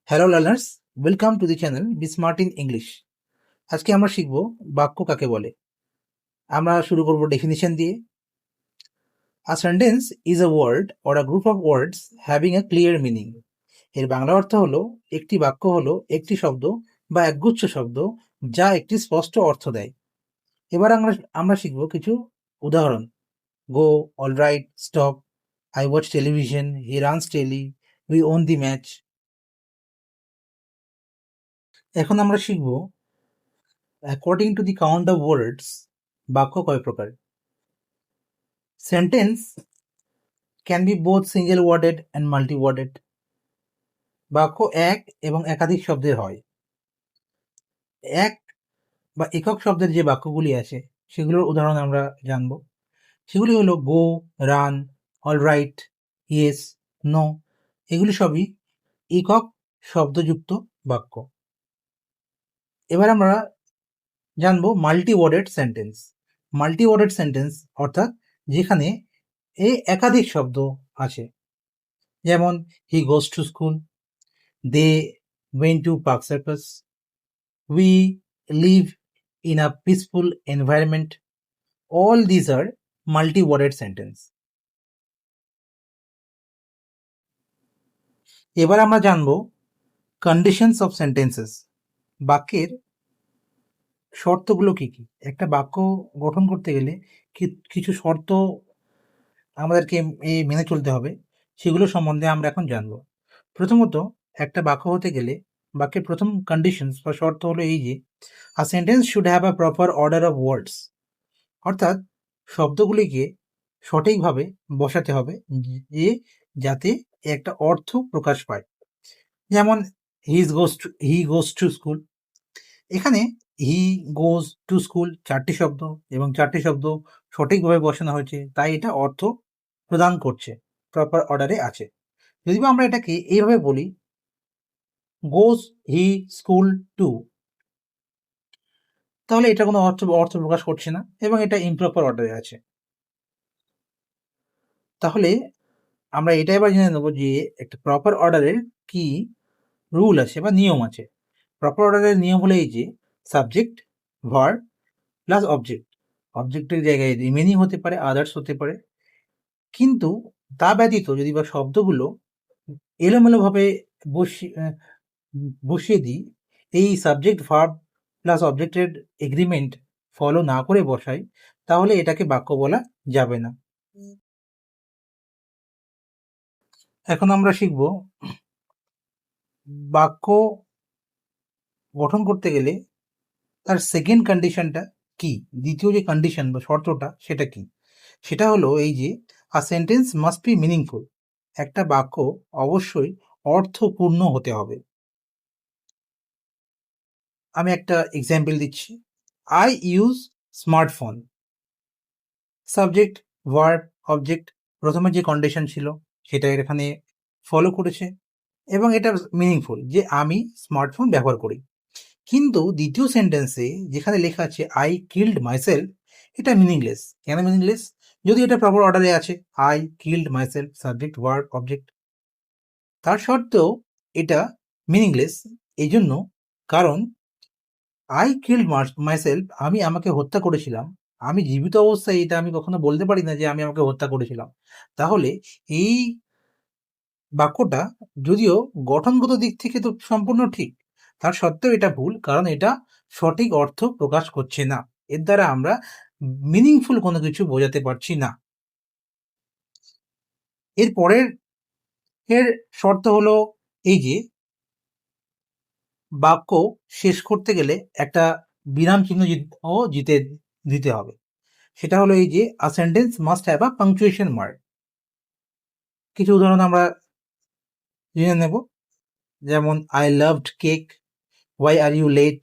Hello learners, welcome to the channel be smart in English. আজকে আমরা শিখব বাক্য কাকে বলে। আমরা শুরু করব ডেফিনিশন দিয়ে। A sentence is a word or a group of words having a clear meaning. এর বাংলা অর্থ হলো একটি বাক্য হলো একটি শব্দ বা একগুচ্ছ শব্দ যা একটি স্পষ্ট অর্থ দেয়। এবার আমরা শিখব কিছু উদাহরণ। Go, alright, stop, I watch television, he runs daily, we won the match. এখন আমরা শিখব according to the count of words বাক্য কয় প্রকার। Sentence can be both single worded and multi worded. বাক্য এক এবং একাধিক শব্দের হয়। এক বা একক শব্দের যে বাক্যগুলি আছে সেগুলোর উদাহরণ আমরা জানব। সেগুলি হলো go, run, alright, yes, no. এগুলি সবই একক শব্দযুক্ত বাক্য। এবার আমরা জানবো multi worded sentence. Multi worded sentence অর্থাৎ যেখানে একাধিক শব্দ আছে, যেমন he goes to school, they went to Park Circus, we live in a peaceful environment. All these are multi-worded sentence. এবার আমরা জানবো কন্ডিশনস অফ সেন্টেন্সেস। বাক্যের শর্তগুলো কি কি। একটা বাক্য গঠন করতে গেলে কিছু শর্ত আমাদেরকে মেনে চলতে হবে, সেগুলো সম্বন্ধে আমরা এখন জানবো। প্রথমত, একটা বাক্য হতে গেলে বাক্যের প্রথম কন্ডিশনস বা শর্ত হলো এই যে a sentence should have a proper order of words. অর্থাৎ শব্দগুলিকে সঠিকভাবে বসাতে হবে যে যাতে একটা অর্থ প্রকাশ পায়। যেমন হি গোজ টু স্কুল। এখানে হি গোজ টু স্কুল চারটি শব্দ এবং চারটি শব্দ সঠিকভাবে বসানো হয়েছে, তাই এটা অর্থ প্রদান করছে, প্রপার অর্ডারে আছে। যদি আমরা এটাকে এইভাবে বলি, গোজ হি স্কুল টু, তাহলে এটা কোনো অর্থ প্রকাশ করছে না এবং এটা ইমপ্রপার অর্ডারে আছে। তাহলে আমরা এটা এবার জেনে নেব যে একটা প্রপার অর্ডারের কি রুল আছে বা নিয়ম আছে। প্রপার অর্ডারের নিয়ম হলো এই যে সাবজেক্ট, ভার্ব প্লাস অবজেক্ট। অবজেক্টের জায়গায় রিমেনিং হতে পারে, আদার্স হতে পারে, কিন্তু তা ব্যতীত যদি বা শব্দগুলো এলোমেলোভাবে বসিয়ে দিই, এই সাবজেক্ট ভার্ব প্লাস অবজেক্টের এগ্রিমেন্ট ফলো না করে বসাই, তাহলে এটাকে বাক্য বলা যাবে না। এখন আমরা শিখব বাক্য গঠন করতে গেলে তার সেকেন্ড কন্ডিশনটা কি, দ্বিতীয় যে কন্ডিশন বা শর্তটা সেটা কি। সেটা হলো এই যে a sentence must be meaningful. একটা বাক্য অবশ্যই অর্থপূর্ণ হতে হবে। আমি একটা এক্সাম্পল দিচ্ছি। I use smartphone. Subject, verb, object প্রথমে যে কন্ডিশন ছিল সেটা এখানে ফলো করেছে এবং এটা মিনিংফুল যে আমি স্মার্টফোন ব্যবহার করি। কিন্তু দ্বিতীয় সেন্টেন্সে যেখানে লেখা আছে আই কিল্ড মাইসেলফ, এটা মিনিংলেস। কেন মিনিংলেস? যদি এটা প্রপার অর্ডারে আছে, I killed myself, subject, verb, object, তার সত্ত্বেও এটা মিনিংলেস। এই জন্য, কারণ আই কিল্ড মাইসেলফ, আমি আমাকে হত্যা করেছিলাম, আমি জীবিত অবস্থায় এটা আমি কখনো বলতে পারি না যে আমি আমাকে হত্যা করেছিলাম। তাহলে এই বাক্যটা যদিও গঠনগত দিক থেকে তো সম্পূর্ণ ঠিক, তার সত্ত্বেও এটা ভুল, কারণ এটা সঠিক অর্থ প্রকাশ করছে না। এর দ্বারা আমরা মিনিংফুল কোনো কিছু বোঝাতে পারছি না। এর পরের শর্ত হলো এই যে বাক্য শেষ করতে গেলে একটা বিরাম চিহ্ন দিতে হবে। সেটা হলো এই যে a sentence must have a punctuation mark. কিছু উদাহরণ আমরা জেনে নেব। যেমন I loved cake, why are you late,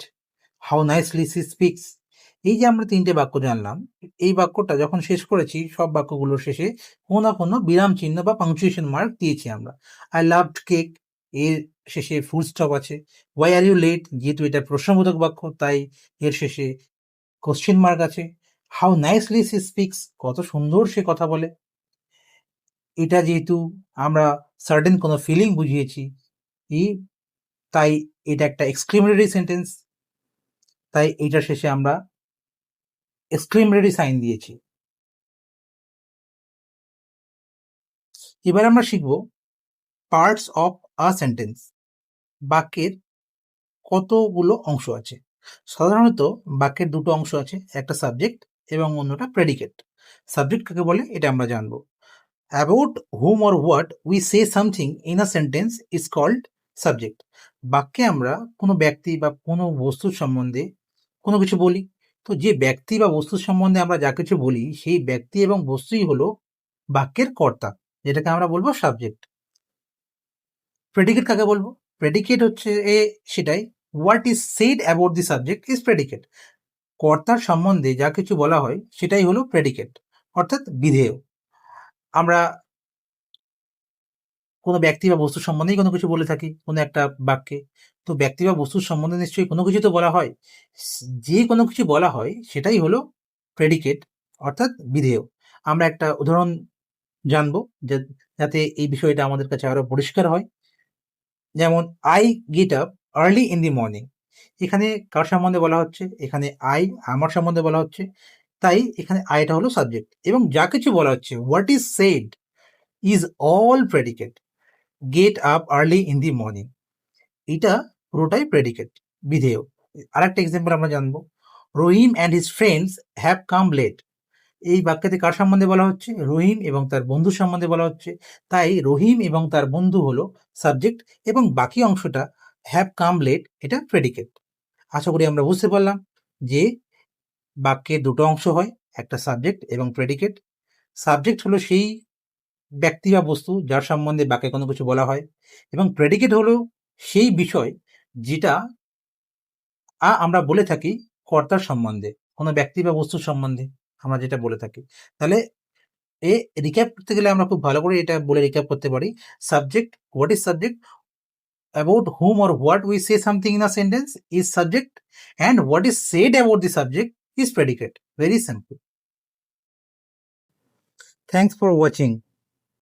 how nicely she speaks. এই যে আমরা তিনটে বাক্য জানলাম, এই বাক্যটা যখন শেষ করেছি সব বাক্যগুলোর শেষে কোনো না কোনো বিরাম চিহ্ন বা পাংচুয়েশন মার্ক দিয়েছি আমরা। আই লাভড কেক, এর শেষে ফুল স্টপ আছে। হোয়াই আর ইউ লেট, যেহেতু এটা প্রশ্নবোধক বাক্য তাই এর শেষে কোশ্চেন মার্ক আছে। হাউ নাইসলি সি স্পিক্স, কত সুন্দর সে কথা বলে, এটা যেহেতু আমরা সার্টেন কোনো ফিলিং বুঝিয়েছি, এই তাই এটা একটা এক্সক্লেমেটরি সেন্টেন্স, তাই এইটার শেষে আমরা এক্সক্লেমেটরি সাইন দিয়েছি। এবার আমরা শিখব পার্টস অফ আ সেন্টেন্স। বাক্যের কতগুলো অংশ আছে। সাধারণত বাক্যের দুটো অংশ আছে, একটা সাবজেক্ট এবং অন্যটা প্রেডিকেট। সাবজেক্ট কাকে বলে এটা আমরা জানবো। About whom or what we say something in a sentence is called subject. বাক্যে আমরা কোনো ব্যক্তি বা কোনো বস্তুর সম্বন্ধে কোনো কিছু বলি, তো যে ব্যক্তি বা বস্তুর সম্বন্ধে আমরা যা কিছু বলি সেই ব্যক্তি এবং বস্তুই হলো বাক্যের কর্তা, যেটাকে আমরা বলবো সাবজেক্ট। প্রেডিকেট কাকে বলবো? প্রেডিকেট হচ্ছে সেটাই, what is said about the subject is predicate. কর্তার সম্বন্ধে যা কিছু বলা হয় সেটাই হলো প্রেডিকেট, অর্থাৎ বিধেয়। আমরা কোনো ব্যক্তি বা বস্তুর সম্বন্ধেই কোনো কিছু বলে থাকি কোনো একটা বাক্যে, তো ব্যক্তি বা বস্তুর সম্বন্ধে নিশ্চয়ই কোনো কিছু তো বলা হয়। যে কোনো কিছু বলা হয় সেটাই হলো প্রেডিকেট, অর্থাৎ বিধেয়। আমরা একটা উদাহরণ জানবো যাতে এই বিষয়টা আমাদের কাছে আরো পরিষ্কার হয়। যেমন I get up early in the morning. এখানে কার সম্বন্ধে বলা হচ্ছে? এখানে আই আমার সম্বন্ধে বলা হচ্ছে, তাই এখানে আইটা হলো সাবজেক্ট। এবং যা কিছু বলা হচ্ছে, what is said is all predicate. Get up early in the morning, এটা পুরোটাই প্রেডিকেট, বিধেয়। আরেকটা এক্সাম্পল আমরা জানবো, Rahim and his friends have come late. এই বাক্যতে কার সম্বন্ধে বলা হচ্ছে? রহিম এবং তার বন্ধু সম্বন্ধে বলা হচ্ছে, তাই রহিম এবং তার বন্ধু হলো সাবজেক্ট এবং বাকি অংশটা হ্যাভ কাম লেট এটা প্রেডিকেট। আশা করি আমরা বুঝতে পারলাম যে বাক্যে দুটো অংশ হয়, একটা সাবজেক্ট এবং প্রেডিকেট। সাবজেক্ট হলো সেই ব্যক্তি বা বস্তু যার সম্বন্ধে বাক্যে কোনো কিছু বলা হয়, এবং প্রেডিকেট হলো সেই বিষয় যেটা আমরা বলে থাকি কর্তার সম্বন্ধে, কোনো ব্যক্তি বা বস্তুর সম্বন্ধে আমরা যেটা বলে থাকি। তাহলে রিক্যাপ করতে গেলে আমরা খুব ভালো করে এটা বলে রিক্যাপ করতে পারি। Subject, what is subject? About whom or what we say something in a sentence is subject, and what is said about the subject is predicate. Very simple. Thanks for watching.